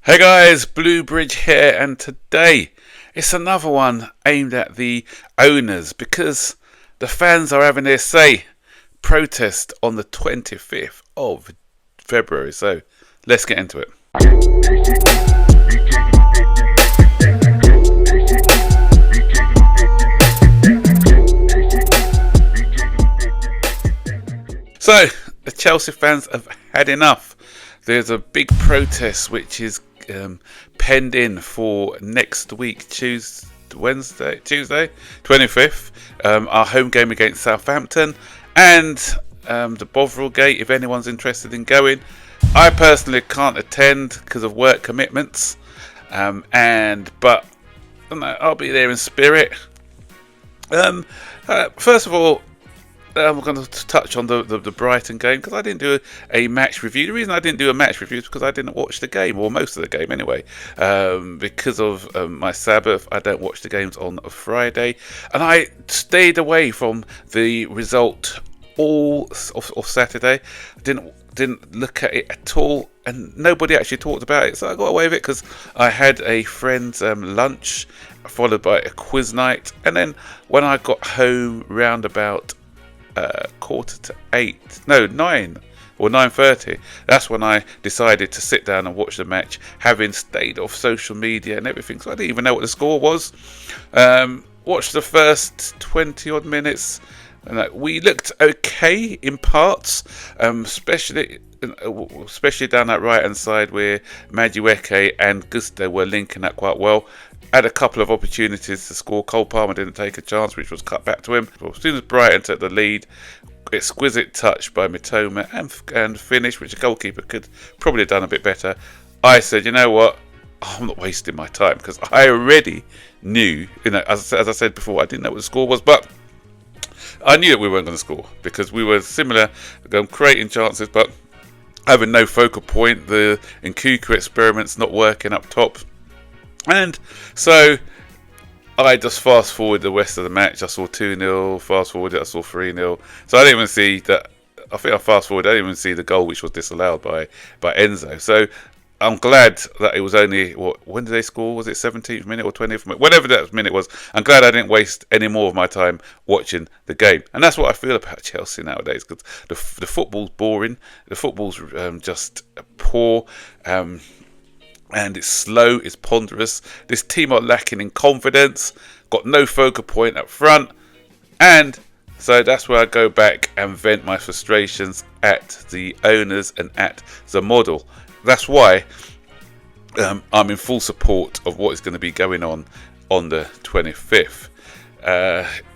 Hey guys, Bluebridge here, and today it's another one aimed at the owners because the fans are having their say. Protest on the 25th of February, so let's get into it. So, the Chelsea fans have had enough. There's a big protest which is penned for next week, Tuesday, 25th, our home game against Southampton, and the Bovril Gate, if anyone's interested in going. I personally can't attend because of work commitments, but I'll be there in spirit. First of all, I'm going to touch on the Brighton game because I didn't do a match review. The reason I didn't do a match review is because I didn't watch the game, or most of the game anyway. Because of my Sabbath, I don't watch the games on a Friday. And I stayed away from the result all of Saturday. I didn't look at it at all, and nobody actually talked about it. So I got away with it because I had a friend's lunch, followed by a quiz night. And then when I got home round about 9 or 9:30, that's when I decided to sit down and watch the match, having stayed off social media and everything, so I didn't even know what the score was. Watched the first 20 odd minutes, and we looked okay in parts, especially down that right hand side where Madueke and Gusto were linking up quite well. Had a couple of opportunities to score. Cole Palmer didn't take a chance, which was cut back to him. As soon as Brighton took the lead, exquisite touch by Mitoma and finish, which the goalkeeper could probably have done a bit better. I said, you know what? I'm not wasting my time because I already knew, as I said before, I didn't know what the score was, but I knew that we weren't going to score because we were similar, creating chances, but having no focal point. The Nkuku experiment's not working up top. And so I just fast forward the rest of the match. I saw 2-0, fast forward it, I saw 3-0. So I didn't even see that. I think I fast forward, I didn't even see the goal which was disallowed by Enzo. So I'm glad that it was only, when did they score? Was it 17th minute or 20th minute? Whatever that minute was. I'm glad I didn't waste any more of my time watching the game. And that's what I feel about Chelsea nowadays, because the football's boring. The football's just poor. And it's slow, it's ponderous. This team are lacking in confidence, got no focal point up front, and so that's where I go back and vent my frustrations at the owners and at the model. That's why I'm in full support of what is going to be going on the 25th.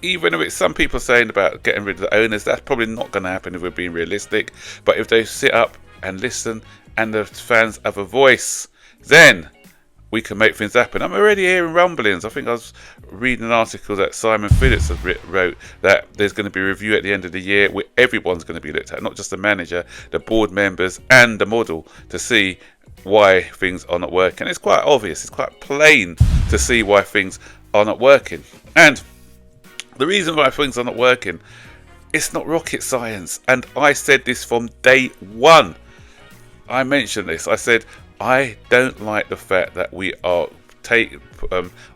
Even if some people are saying about getting rid of the owners, that's probably not going to happen if we're being realistic. But if they sit up and listen and the fans have a voice, then we can make things happen. I'm already hearing rumblings. I think I was reading an article that Simon Phillips wrote that there's going to be a review at the end of the year where everyone's going to be looked at, not just the manager, the board members and the model, to see why things are not working. It's quite obvious, it's quite plain to see why things are not working. And the reason why things are not working, it's not rocket science. And I said this from day one. I mentioned this. I said, I don't like the fact that we are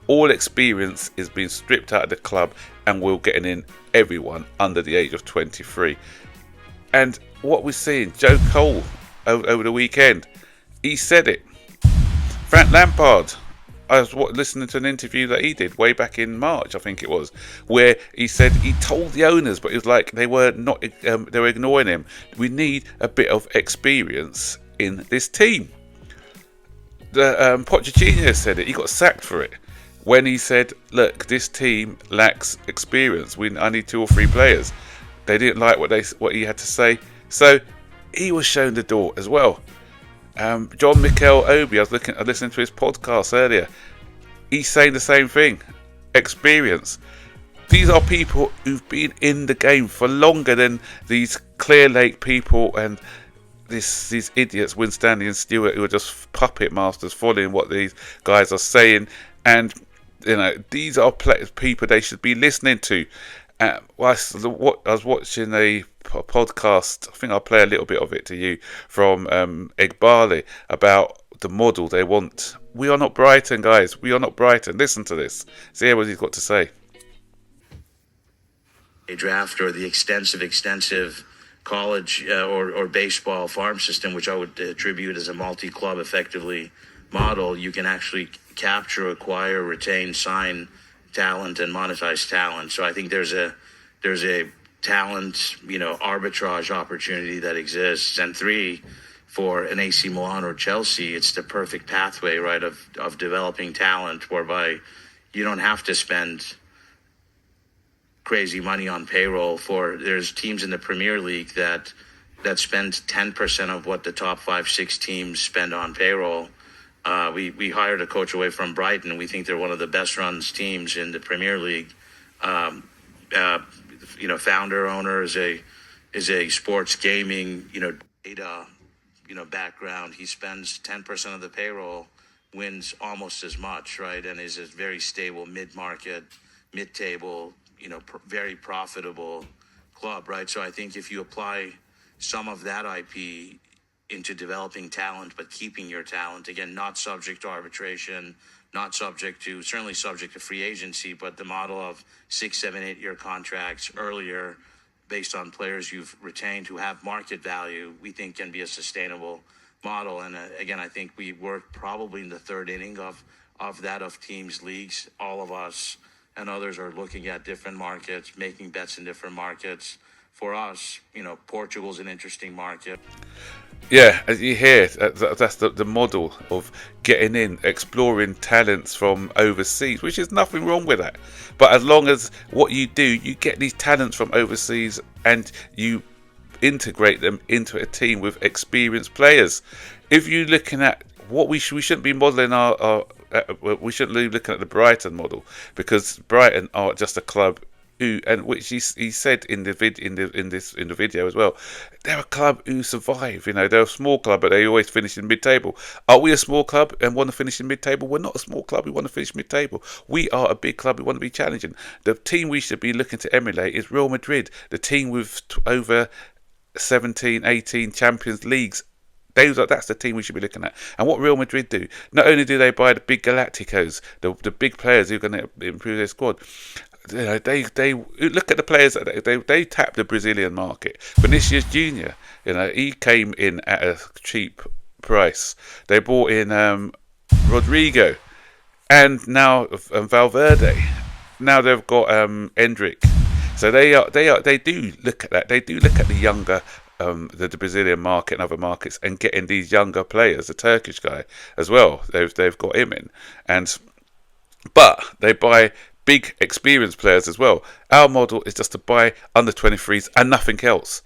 all experience is being stripped out of the club, and we're getting in everyone under the age of 23. And what we're seeing, Joe Cole over the weekend, he said it. Frank Lampard, I was listening to an interview that he did way back in March, I think it was, where he said he told the owners, but it was like they were not, they were ignoring him. We need a bit of experience in this team. Pochettino said it. He got sacked for it when he said, "Look, this team lacks experience. I need 2 or 3 players." They didn't like what he had to say, so he was shown the door as well. John Mikel Obi, I was listening to his podcast earlier. He's saying the same thing. Experience. These are people who've been in the game for longer than these Clearlake people and these idiots, Winstanley and Stewart, who are just puppet masters following what these guys are saying. And these are people they should be listening to. I was watching a podcast, I think I'll play a little bit of it to you, from Boehly about the model they want. We are not Brighton, guys. We are not Brighton. Listen to this. See what he's got to say. A draft or the extensive college or baseball farm system, which I would attribute as a multi-club effectively model, you can actually capture, acquire, retain, sign talent and monetize talent. So I think there's a talent, arbitrage opportunity that exists. And three, for an AC Milan or Chelsea, it's the perfect pathway, right, of developing talent, whereby you don't have to spend crazy money on payroll. There's teams in the Premier League that spend 10% of what the top 5-6 teams spend on payroll. We hired a coach away from Brighton. We think they're one of the best runs teams in the Premier League. Founder owner is a sports gaming data background. He spends 10% of the payroll, wins almost as much, right, and is a very stable mid-market, mid-table, very profitable club, right? So I think if you apply some of that IP into developing talent, but keeping your talent, again, not subject to arbitration, certainly subject to free agency, but the model of 6, 7, 8 year contracts earlier based on players you've retained who have market value, we think can be a sustainable model. And again, I think we work probably in the third inning of teams, leagues. All of us and others are looking at different markets, making bets in different markets. For us, Portugal's an interesting market. Yeah, as you hear, that's the model of getting in, exploring talents from overseas, which is nothing wrong with that. But as long as what you do, you get these talents from overseas and you integrate them into a team with experienced players. If you're looking at what we shouldn't be modelling we shouldn't be looking at the Brighton model, because Brighton are just a club which he said in the video as well, they're a club who survive. They're a small club, but they always finish in mid-table. Are we a small club and want to finish in mid-table? We're not a small club. We want to finish mid-table. We are a big club. We want to be challenging. The team we should be looking to emulate is Real Madrid, the team with over 17, 18 Champions Leagues. That's the team we should be looking at. And what Real Madrid do, not only do they buy the big Galacticos, the big players who are going to improve their squad, they look at the players that they tap the Brazilian market. Vinicius Junior, he came in at a cheap price. They bought in Rodrigo, and now Valverde. Now they've got Endrick. So they do look at that. They do look at the younger. The Brazilian market and other markets, and getting these younger players, the Turkish guy as well. They've got him in, but they buy big experienced players as well. Our model is just to buy under 23s and nothing else.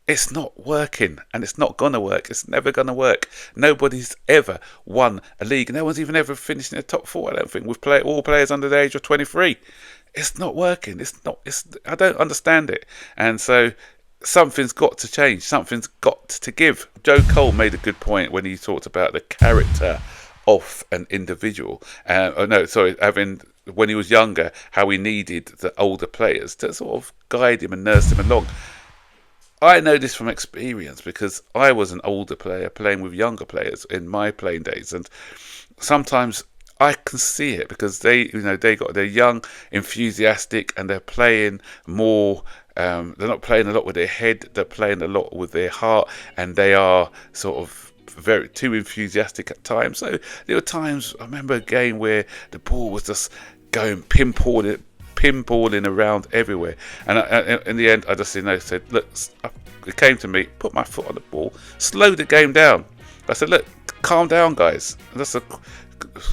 It's not working, and it's not gonna work. It's never gonna work. Nobody's ever won a league. No one's even ever finished in the top 4. I don't think, with all players under the age of 23. It's not working. I don't understand it, and so. Something's got to change. Something's got to give. Joe Cole made a good point when he talked about the character of an individual. When he was younger, how he needed the older players to sort of guide him and nurse him along. I know this from experience because I was an older player playing with younger players in my playing days, and sometimes I can see it because they're young, enthusiastic, and they're playing more. They're not playing a lot with their head. They're playing a lot with their heart, and they are sort of very too enthusiastic at times. So there were times, I remember a game where the ball was just going pinballing around everywhere, and in the end, I just said, look, it came to me, put my foot on the ball, slowed the game down. I said, look, calm down, guys. That's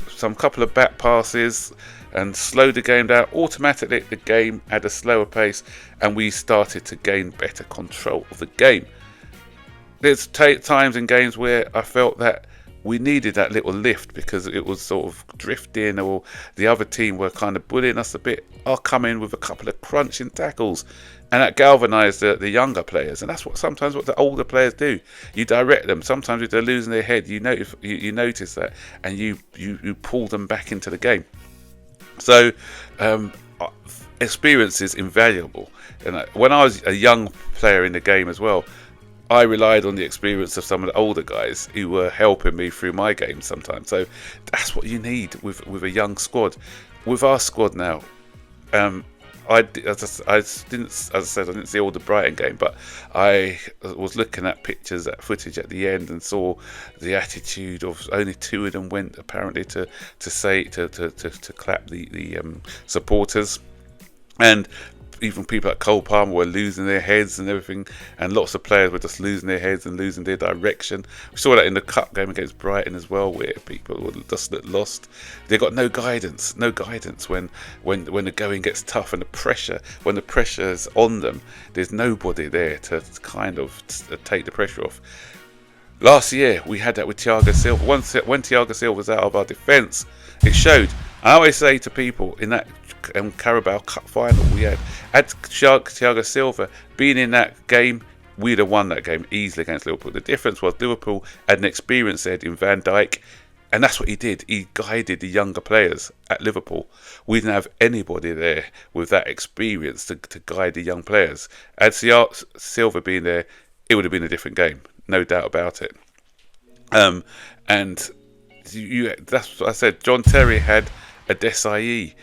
some couple of back passes and slowed the game down. Automatically the game had a slower pace and we started to gain better control of the game. There's times in games where I felt that we needed that little lift because it was sort of drifting, or the other team were kind of bullying us a bit. I'll come in with a couple of crunching tackles, and that galvanised the younger players. And that's sometimes what the older players do. You direct them. Sometimes if they're losing their head, you notice that, and you pull them back into the game. So experience is invaluable. And when I was a young player in the game as well, I relied on the experience of some of the older guys who were helping me through my games sometimes. So that's what you need with a young squad. With our squad now, as I said, I didn't see all the Brighton game, but I was looking at pictures, at footage at the end, and saw the attitude of only two of them went apparently to clap the supporters, and even people like Cole Palmer were losing their heads and everything, and lots of players were just losing their heads and losing their direction. We saw that in the cup game against Brighton as well, where people were just lost. They got no guidance when the going gets tough and when the pressure is on them. There's nobody there to kind of take the pressure off. Last year we had that with Thiago Silva. When Thiago Silva was out of our defence, it showed. I always say to people in that Carabao Cup final we had Thiago Silva being in that game, we'd have won that game easily against Liverpool. The difference was Liverpool had an experienced head in Van Dijk, and that's what he did. He guided the younger players at Liverpool. We didn't have anybody there with that experience to guide the young players. Had Silva been there, it would have been a different game, no doubt about it. And that's what I said. John Terry had a Desai.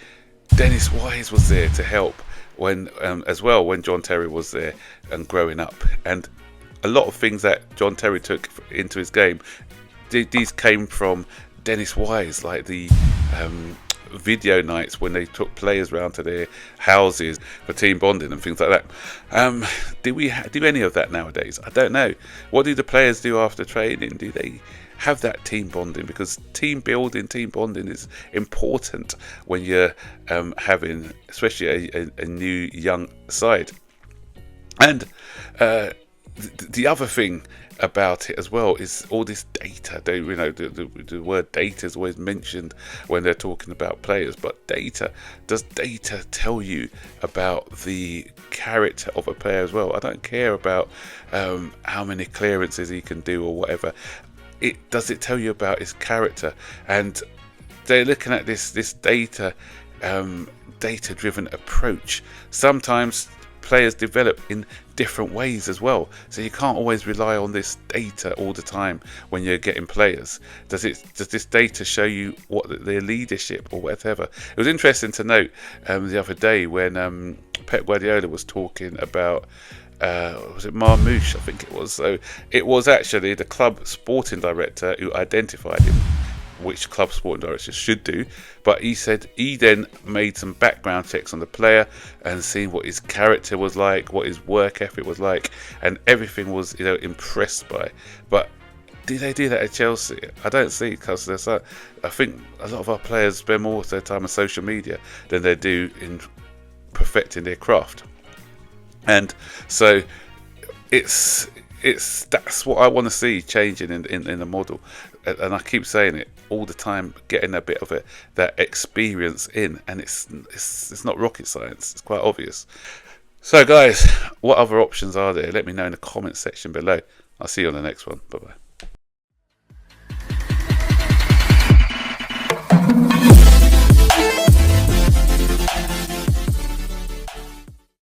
Dennis Wise was there to help when John Terry was there and growing up. And a lot of things that John Terry took into his game, these came from Dennis Wise, like the video nights when they took players round to their houses for team bonding and things like that. Do we do any of that nowadays? I don't know. What do the players do after training? Do they have that team bonding? Because team bonding is important when you're having, especially a new young side. And the other thing about it as well is all this data. The word data is always mentioned when they're talking about players, but does data tell you about the character of a player as well? I don't care about how many clearances he can do or whatever. Does it tell you about his character? And they're looking at this data driven approach. Sometimes players develop in different ways as well, so you can't always rely on this data all the time when you're getting players. Does this data show you what their leadership or whatever? It was interesting to note the other day when Pep Guardiola was talking about was it Marmouche, I think it was. So it was actually the club sporting director who identified him, which club sporting directors should do. But he said he then made some background checks on the player and seen what his character was like, what his work ethic was like, and everything was impressed by. But do they do that at Chelsea? I don't see, because I think a lot of our players spend more of their time on social media than they do in perfecting their craft. And so that's what I want to see changing in the model. And I keep saying it all the time, getting a bit of that experience in, and it's not rocket science. It's quite obvious. So guys, what other options are there? Let me know in the comment section below. I'll see you on the next one. Bye bye.